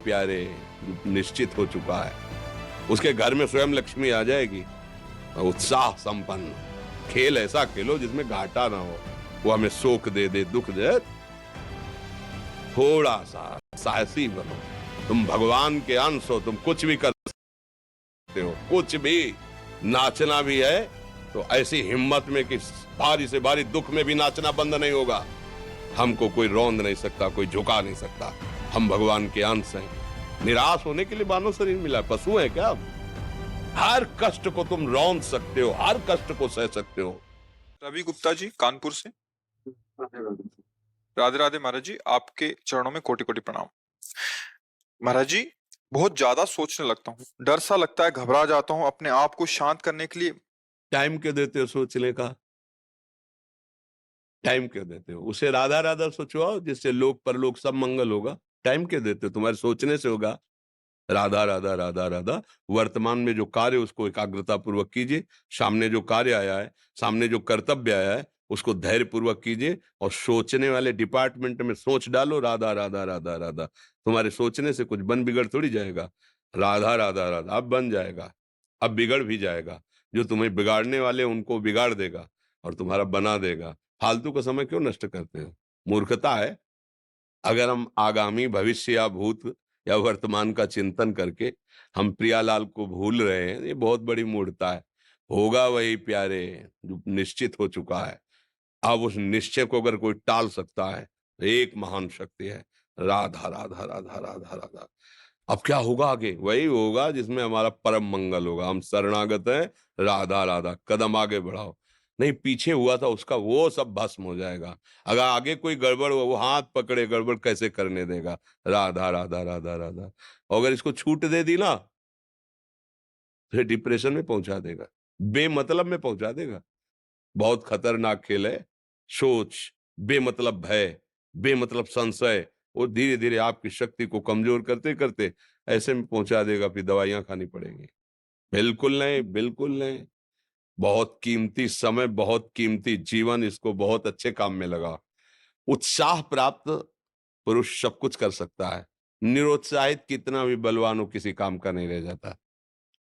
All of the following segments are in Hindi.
प्यारे जो निश्चित हो चुका है। उसके घर में स्वयं लक्ष्मी आ जाएगी। उत्साह संपन्न खेल ऐसा खेलो जिसमें घाटा ना हो। वो हमें शोक दे दे, दुख दे, थोड़ा सा साहसी बनो। तुम भगवान के अंश हो, तुम कुछ भी कर सकते हो, कुछ भी। नाचना भी है तो ऐसी हिम्मत में कि भारी से भारी दुख में भी नाचना बंद नहीं होगा। हमको कोई रौंद नहीं सकता, कोई झुका नहीं सकता। हम भगवान के अंश हैं। निराश होने के लिए मानव शरीर मिला, पशु है क्या? हर कष्ट को तुम रौंद सकते हो, हर कष्ट को सह सकते हो। रवि गुप्ता जी कानपुर से। राधे राधे महाराज जी, आपके चरणों में कोटि कोटि प्रणाम। महाराज जी, बहुत ज्यादा सोचने लगता हूँ, डर सा लगता है, घबरा जाता हूँ। अपने आप को शांत करने के लिए टाइम क्यों देते हो सोचने का? टाइम क्यों देते हो? उसे राधा राधा सोचवाओ जिससे लोक परलोक सब मंगल होगा। टाइम क्यों देते हो? तुम्हारे सोचने से होगा। राधा राधा राधा राधा। वर्तमान में जो कार्य उसको एकाग्रता पूर्वक कीजिए। सामने जो कार्य आया है, सामने जो कर्तव्य आया है, उसको धैर्य पूर्वक कीजिए। और सोचने वाले डिपार्टमेंट में सोच डालो राधा राधा राधा राधा। तुम्हारे सोचने से कुछ बन बिगड़ थोड़ी जाएगा। राधा राधा राधा अब बन जाएगा, अब बिगड़ भी जाएगा। जो तुम्हें बिगाड़ने वाले उनको बिगाड़ देगा और तुम्हारा बना देगा। फालतू का समय क्यों नष्ट करते हो? मूर्खता है। अगर हम आगामी भविष्य या भूत या वर्तमान का चिंतन करके हम प्रियालाल को भूल रहे हैं, ये बहुत बड़ी मूर्खता है। होगा वही प्यारे जो निश्चित हो चुका है। अब उस निश्चय को अगर कोई टाल सकता है तो एक महान शक्ति है, राधा राधा राधा राधा राधा। अब क्या होगा आगे? वही होगा जिसमें हमारा परम मंगल होगा। हम शरणागत हैं, राधा राधा। कदम आगे बढ़ाओ। नहीं, पीछे हुआ था उसका वो सब भस्म हो जाएगा। अगर आगे कोई गड़बड़ हुआ, वो हाथ पकड़े गड़बड़ कैसे करने देगा? राधा राधा राधा राधा। और अगर इसको छूट दे दी ना, फिर डिप्रेशन में पहुंचा देगा, बेमतलब में पहुंचा देगा। बहुत खतरनाक खेल है। सोच, बेमतलब भय, बेमतलब संशय, वो धीरे धीरे आपकी शक्ति को कमजोर करते करते ऐसे में पहुंचा देगा, फिर दवाइयां खानी पड़ेंगी। बिल्कुल नहीं, बिल्कुल नहीं। बहुत कीमती समय, बहुत कीमती जीवन, इसको बहुत अच्छे काम में लगा। उत्साह प्राप्त पुरुष सब कुछ कर सकता है। निरुत्साहित कितना भी बलवान हो, किसी काम का नहीं रह जाता।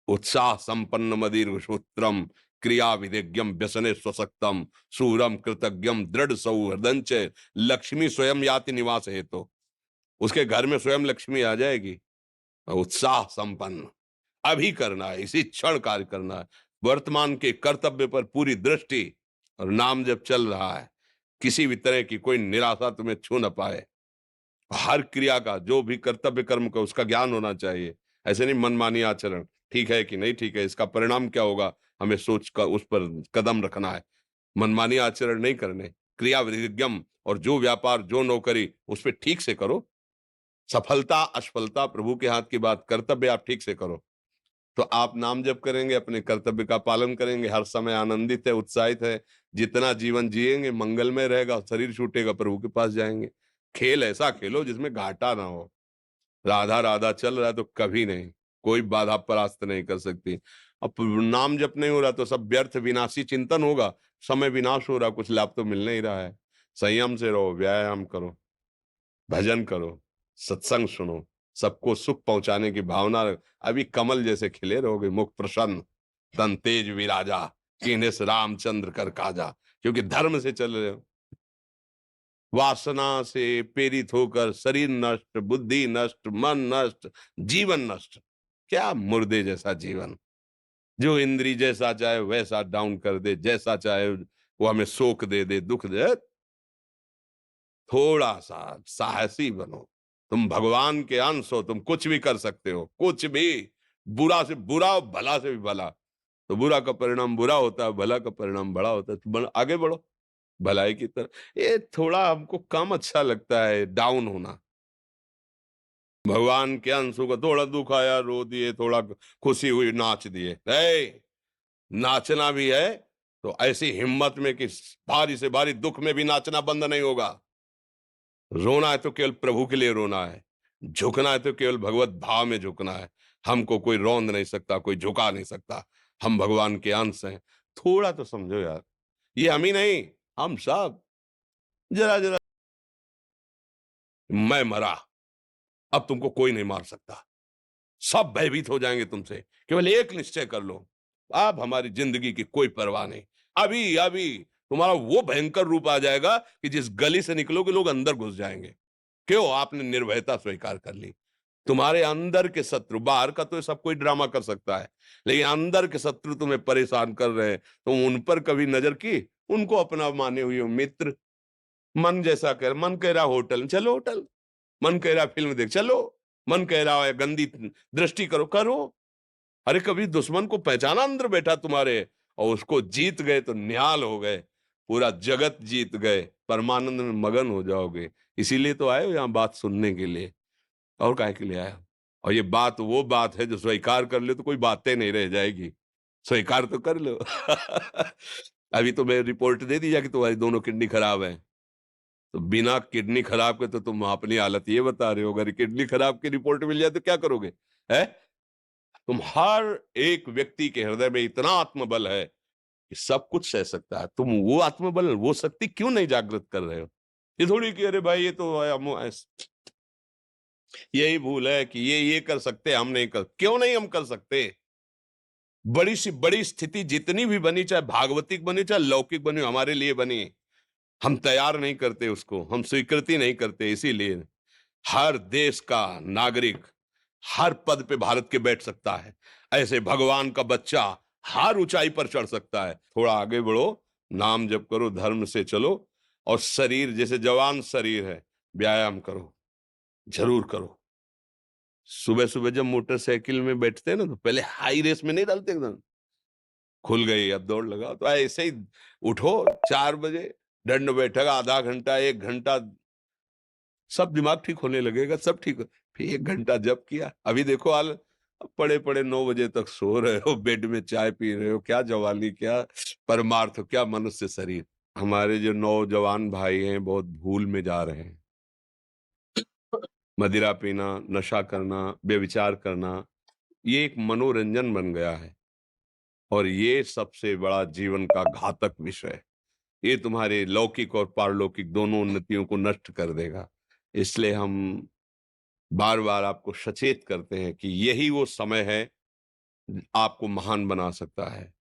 उत्साह संपन्न मदीर्घ सूत्रम क्रिया विधिज्ञम व्यसने स्वसक्तम सूरम कृतज्ञम दृढ़ सौहृदंच लक्ष्मी स्वयं याति निवास हेतु। उसके घर में स्वयं लक्ष्मी आ जाएगी। उत्साह संपन्न अभी करना है, इसी क्षण कार्य करना है। वर्तमान के कर्तव्य पर पूरी दृष्टि, और नाम जब चल रहा है, किसी भी तरह की कोई निराशा तुम्हें छू न पाए। हर क्रिया का, जो भी कर्तव्य कर्म का, उसका ज्ञान होना चाहिए। ऐसे नहीं मनमानी आचरण, ठीक है कि नहीं ठीक है, इसका परिणाम क्या होगा, हमें सोच कर उस पर कदम रखना है। मनमानी आचरण नहीं करने। क्रिया विधिज्ञम, और जो व्यापार जो नौकरी उस पर ठीक से करो। सफलता असफलता प्रभु के हाथ की बात, कर्तव्य आप ठीक से करो तो आप नाम जप करेंगे, अपने कर्तव्य का पालन करेंगे, हर समय आनंदित है, उत्साहित है। जितना जीवन जिएंगे मंगलमय रहेगा। शरीर छूटेगा, प्रभु के पास जाएंगे। खेल ऐसा खेलो जिसमें घाटा ना हो। राधा राधा चल रहा है तो कभी नहीं, कोई बाधा परास्त नहीं कर सकती। अब नाम जप नहीं हो रहा तो सब व्यर्थ विनाशी चिंतन होगा। समय विनाश हो रहा, कुछ लाभ तो मिल नहीं रहा है। संयम से रहो, व्यायाम करो, भजन करो, सत्संग सुनो, सबको सुख पहुंचाने की भावना रख। अभी कमल जैसे खिले रहोगे, मुख प्रसन्न, तन तेज विराजा, कीन्हे से रामचंद्र कर काजा। क्योंकि धर्म से चल रहे हो। वासना से प्रेरित होकर शरीर नष्ट, बुद्धि नष्ट, मन नष्ट, जीवन नष्ट। क्या मुर्दे जैसा जीवन, जो इंद्री जैसा चाहे वैसा डाउन कर दे, जैसा चाहे वो हमें शोक दे दे, दुख दे। थोड़ा सा साहसी बनो। तुम भगवान के अंश हो, तुम कुछ भी कर सकते हो, कुछ भी। बुरा से बुरा और भला से भी भला। तो बुरा का परिणाम बुरा होता है, भला का परिणाम बड़ा होता है। तो आगे बढ़ो भलाई की तरफ। ये थोड़ा हमको कम अच्छा लगता है डाउन होना। भगवान के अंश को थोड़ा दुख आया रो दिए, थोड़ा खुशी हुई नाच दिए। नाचना भी है तो ऐसी हिम्मत में कि भारी से भारी दुख में भी नाचना बंद नहीं होगा। रोना है तो केवल प्रभु के लिए रोना है। झुकना है तो केवल भगवत भाव में झुकना है। हमको कोई रौंद नहीं सकता, कोई झुका नहीं सकता। हम भगवान के अंश हैं। थोड़ा तो समझो यार, ये हम ही नहीं, हम सब। जरा जरा मैं मरा, अब तुमको कोई नहीं मार सकता, सब भयभीत हो जाएंगे तुमसे। केवल एक निश्चय कर लो, अब हमारी जिंदगी की कोई परवाह नहीं। अभी अभी तुम्हारा वो भयंकर रूप आ जाएगा कि जिस गली से निकलोगे लोग अंदर घुस जाएंगे। क्यों? आपने निर्भयता स्वीकार कर ली। तुम्हारे अंदर के शत्रु, बाहर का तो सब कोई ड्रामा कर सकता है, लेकिन अंदर के शत्रु तुम्हें परेशान कर रहे हैं, तुम उन पर कभी नजर की? उनको अपना माने हुए हो मित्र। मन जैसा कर, मन कह रहा होटल चलो होटल, मन कह रहा फिल्म देख चलो, मन कह रहा है गंदी दृष्टि करो करो। अरे कभी दुश्मन को पहचाना अंदर बैठा तुम्हारे, और उसको जीत गए तो निहाल हो गए, पूरा जगत जीत गए, परमानंद में मगन हो जाओगे। इसीलिए तो आए हो यहाँ बात सुनने के लिए, और काहे के लिए आया? और ये बात वो बात है जो स्वीकार कर ले तो कोई बातें नहीं रह जाएगी। स्वीकार तो कर लो। अभी तो मैं रिपोर्ट दे दी कि तुम्हारी दोनों किडनी खराब है, तो बिना किडनी खराब के तो तुम अपनी हालत ये बता रहे हो, अगर किडनी खराब की रिपोर्ट मिल जाए तो क्या करोगे? है? तुम हर एक व्यक्ति के हृदय में इतना आत्मबल है कि सब कुछ सह सकता है। तुम वो आत्मबल, वो शक्ति क्यों नहीं जागृत कर रहे हो? ये थोड़ी कि अरे भाई ये तो यही भूल है कि ये कर सकते, हम नहीं कर, क्यों नहीं हम कर सकते? बड़ी सी बड़ी स्थिति जितनी भी बनी, चाहे भागवतिक बनी चाहे लौकिक बनी, हमारे लिए बनी, हम तैयार नहीं करते उसको, हम स्वीकृति नहीं करते। इसीलिए हर देश का नागरिक हर पद पे भारत के बैठ सकता है, ऐसे भगवान का बच्चा हर ऊंचाई पर चढ़ सकता है। थोड़ा आगे बढ़ो, नाम जप करो, धर्म से चलो, और शरीर जैसे जवान शरीर है, व्यायाम करो, जरूर करो। सुबह सुबह जब मोटरसाइकिल में बैठते हैं ना, तो पहले हाई रेस में नहीं डालते, एकदम खुल गई अब दौड़ लगाओ, तो ऐसे ही उठो 4 बजे, दंड बैठक आधा घंटा 1 घंटा, सब दिमाग ठीक होने लगेगा, सब ठीक हो। फिर 1 घंटा जप किया, अभी देखो हाल, अब पड़े पड़े 9 बजे तक सो रहे हो, बेड में चाय पी रहे हो, क्या जवानी, क्या परमार्थ, क्या मनुष्य शरीर। हमारे जो नौजवान भाई हैं बहुत भूल में जा रहे हैं। मदिरा पीना, नशा करना, व्यभिचार करना, ये एक मनोरंजन बन गया है, और ये सबसे बड़ा जीवन का घातक विषय है। ये तुम्हारे लौकिक और पारलौकिक दोनों उन्नतियों को नष्ट कर देगा। इसलिए हम बार बार आपको सचेत करते हैं कि यही वो समय है आपको महान बना सकता है।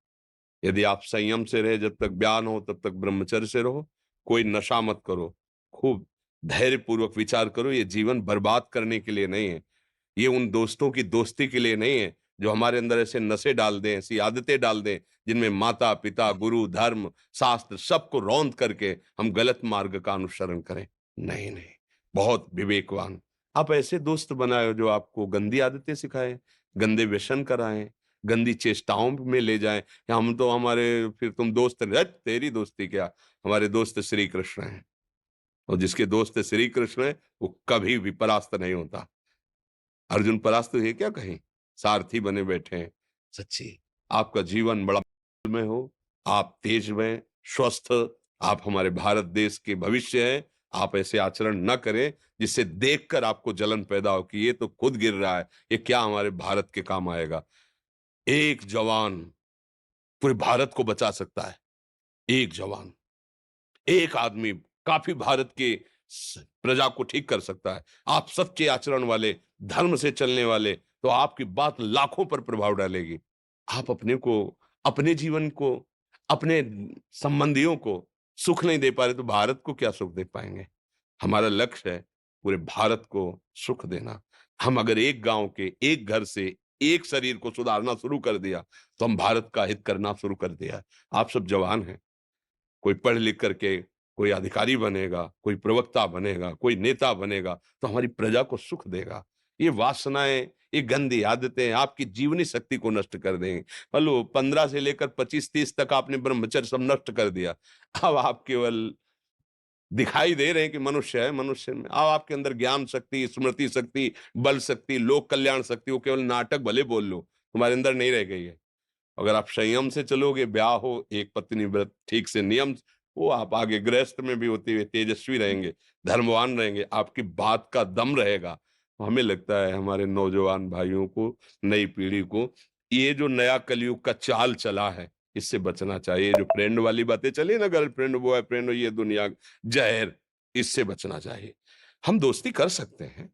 यदि आप संयम से रहे, जब तक ज्ञान हो तब तक ब्रह्मचर्य से रहो, कोई नशा मत करो, खूब धैर्य पूर्वक विचार करो। ये जीवन बर्बाद करने के लिए नहीं है, ये उन दोस्तों की दोस्ती के लिए नहीं है जो हमारे अंदर ऐसे नशे डाल दें, ऐसी आदतें डाल दें जिनमें माता पिता गुरु धर्म शास्त्र सबको रौंद करके हम गलत मार्ग का अनुसरण करें। नहीं नहीं, बहुत विवेकवान। आप ऐसे दोस्त बनाए जो आपको गंदी आदतें सिखाएं, गंदे व्यसन कराएं, गंदी चेष्टाओं में ले जाएं, या हम तो हमारे, फिर तुम दोस्त नहीं, "हट, तेरी दोस्ती क्या"? हमारे दोस्त श्री कृष्ण हैं, और जिसके दोस्त श्री कृष्ण है वो कभी भी परास्त नहीं होता। अर्जुन परास्त हुए क्या कहीं? सारथी बने बैठे हैं। सच्ची आपका जीवन बड़ा में हो, आप तेज में स्वस्थ, आप हमारे भारत देश के भविष्य हैं। आप ऐसे आचरण न करें जिससे देखकर आपको जलन पैदा हो कि ये तो खुद गिर रहा है, ये क्या हमारे भारत के काम आएगा। एक जवान पूरे भारत को बचा सकता है, एक जवान, एक आदमी काफी भारत के प्रजा को ठीक कर सकता है। आप सच्चे आचरण वाले, धर्म से चलने वाले, तो आपकी बात लाखों पर प्रभाव डालेगी। आप अपने को, अपने जीवन को, अपने संबंधियों को सुख नहीं दे पा रहे तो भारत को क्या सुख दे पाएंगे? हमारा लक्ष्य है पूरे भारत को सुख देना। हम अगर एक गांव के एक घर से एक शरीर को सुधारना शुरू कर दिया तो हम भारत का हित करना शुरू कर दिया। आप सब जवान हैं, कोई पढ़ लिख करके कोई अधिकारी बनेगा, कोई प्रवक्ता बनेगा, कोई नेता बनेगा तो हमारी प्रजा को सुख देगा। ये वासनाएं, ये गंदी आदतें आपकी जीवनी शक्ति को नष्ट कर देंगे। लो 15 से लेकर 25-30 तक आपने ब्रह्मचर्य सब नष्ट कर दिया, अब आप केवल दिखाई दे रहे हैं कि मनुष्य है, मनुष्य में अब आपके अंदर ज्ञान शक्ति, स्मृति शक्ति, बल शक्ति, लोक कल्याण शक्ति, वो केवल नाटक भले बोल लो, तुम्हारे अंदर नहीं रह गई है। अगर आप संयम से चलोगे, ब्याह हो, एक पत्नी व्रत ठीक से नियम, वो आप आगे गृहस्थ में भी होते हुए तेजस्वी रहेंगे, धर्मवान रहेंगे, आपकी बात का दम रहेगा। तो हमें लगता है हमारे नौजवान भाइयों को, नई पीढ़ी को, ये जो नया कलयुग का चाल चला है इससे बचना चाहिए। जो फ्रेंड वाली बातें चली ना, गर्लफ्रेंड बॉयफ्रेंड, ये दुनिया जहर, इससे बचना चाहिए। हम दोस्ती कर सकते हैं,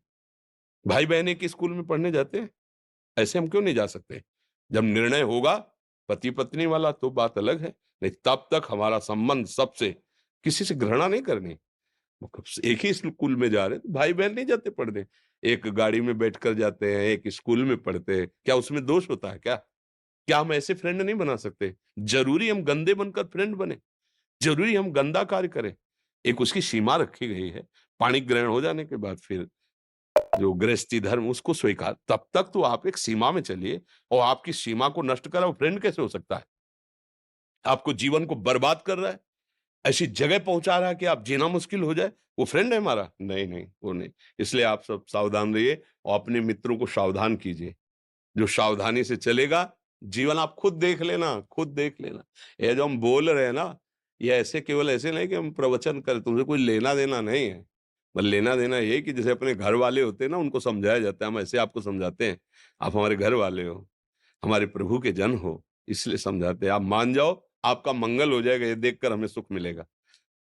भाई बहन एक ही स्कूल में पढ़ने जाते हैं, ऐसे हम क्यों नहीं जा सकते? जब निर्णय होगा पति पत्नी वाला तो बात अलग है, नहीं तब तक हमारा संबंध सबसे, किसी से घृणा नहीं करनी। एक ही स्कूल में जा रहे हैं तो भाई बहन नहीं जाते पढ़ने, एक गाड़ी में बैठकर जाते हैं, एक स्कूल में पढ़ते हैं, क्या उसमें दोष होता है क्या? क्या हम ऐसे फ्रेंड नहीं बना सकते? जरूरी हम गंदे बनकर फ्रेंड बने? जरूरी हम गंदा कार्य करें? एक उसकी सीमा रखी गई है, पाणी ग्रहण हो जाने के बाद फिर जो गृहस्थी धर्म उसको स्वीकार, तब तक तो आप एक सीमा में चलिए, और आपकी सीमा को नष्ट करा वो फ्रेंड कैसे हो सकता है? आपको जीवन को बर्बाद कर रहा है, ऐसी जगह पहुंचा रहा है कि आप जीना मुश्किल हो जाए, वो फ्रेंड है हमारा? नहीं नहीं, वो नहीं। इसलिए आप सब सावधान रहिए और अपने मित्रों को सावधान कीजिए। जो सावधानी से चलेगा, जीवन आप खुद देख लेना, खुद देख लेना। ये जो हम बोल रहे हैं ना, ये ऐसे केवल ऐसे नहीं कि हम प्रवचन करें, तुमसे कोई लेना देना नहीं है। बस लेना देना ये है कि जैसे अपने घर वाले होते हैं ना, उनको समझाया जाता है, हम ऐसे आपको समझाते हैं। आप हमारे घर वाले हो, हमारे प्रभु के जन हो, इसलिए समझाते हैं। आप मान जाओ, आपका मंगल हो जाएगा, ये देखकर हमें सुख मिलेगा।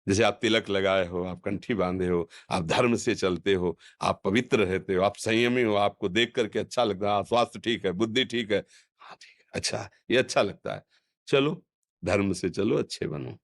जैसे आप तिलक लगाए हो, आप कंठी बांधे हो, आप धर्म से चलते हो, आप पवित्र रहते हो, आप संयमी हो, आपको देख करके अच्छा लगता है, हाँ, स्वास्थ्य ठीक है, बुद्धि ठीक है, हाँ ठीक है, अच्छा, ये अच्छा लगता है। चलो, धर्म से चलो, अच्छे बनो।